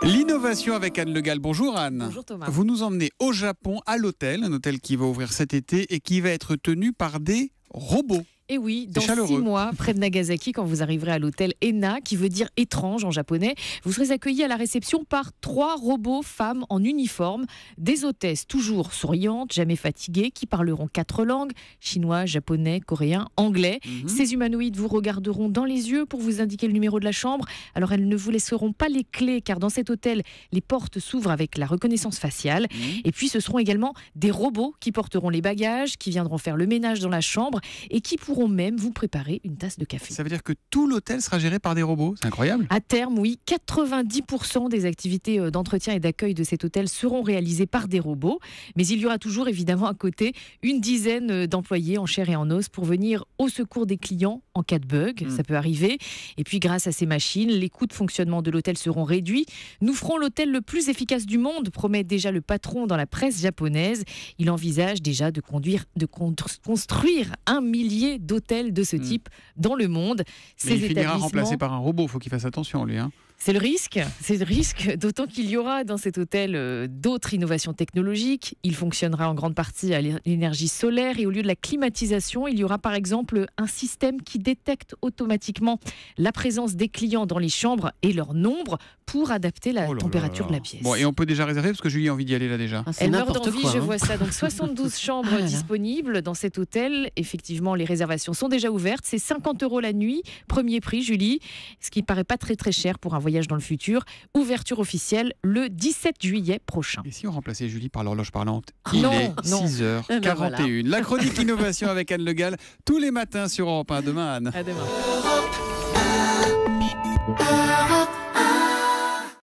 L'innovation avec Anne Le Gall. Bonjour Anne. Bonjour Thomas. Vous nous emmenez au Japon, à l'hôtel, un hôtel qui va ouvrir cet été et qui va être tenu par des robots. Et oui, dans 6 chaleureux. mois, près de Nagasaki, quand vous arriverez à l'hôtel ENA, qui veut dire étrange en japonais, vous serez accueillis à la réception par 3 robots femmes en uniforme, des hôtesses toujours souriantes, jamais fatiguées, qui parleront 4 langues, chinois, japonais, coréen, anglais. Ces humanoïdes vous regarderont dans les yeux pour vous indiquer le numéro de la chambre. Alors elles ne vous laisseront pas les clés, car dans cet hôtel, les portes s'ouvrent avec la reconnaissance faciale. Et puis ce seront également des robots qui porteront les bagages, qui viendront faire le ménage dans la chambre et qui pourront même vous préparer une tasse de café. Ça veut dire que tout l'hôtel sera géré par des robots. C'est incroyable. À terme, oui, 90% des activités d'entretien et d'accueil de cet hôtel seront réalisées par des robots. Mais il y aura toujours évidemment à côté une dizaine d'employés en chair et en os pour venir au secours des clients en cas de bug. Ça peut arriver. Et puis grâce à ces machines, les coûts de fonctionnement de l'hôtel seront réduits. Nous ferons l'hôtel le plus efficace du monde, promet déjà le patron dans la presse japonaise. Il envisage déjà de construire 1 millier d'hôtels de ce type dans le monde. Mais il finira remplacé par un robot. Il faut qu'il fasse attention, lui. C'est le risque, d'autant qu'il y aura dans cet hôtel d'autres innovations technologiques. Il fonctionnera en grande partie à l'énergie solaire et au lieu de la climatisation, il y aura par exemple un système qui détecte automatiquement la présence des clients dans les chambres et leur nombre pour adapter la température de la pièce. Bon, et on peut déjà réserver parce que Julie a envie d'y aller là déjà. Elle meurt d'envie, je vois ça. Donc 72 chambres disponibles dans cet hôtel. Effectivement, les réservations sont déjà ouvertes. C'est 50 € la nuit, premier prix, Julie, ce qui ne paraît pas très très cher pour un voyage dans le futur. Ouverture officielle le 17 juillet prochain. Et si on remplaçait Julie par l'horloge parlante? Non, est 6h41. voilà. La chronique innovation avec Anne Le Gall tous les matins sur Europe 1. Demain, Anne. À demain.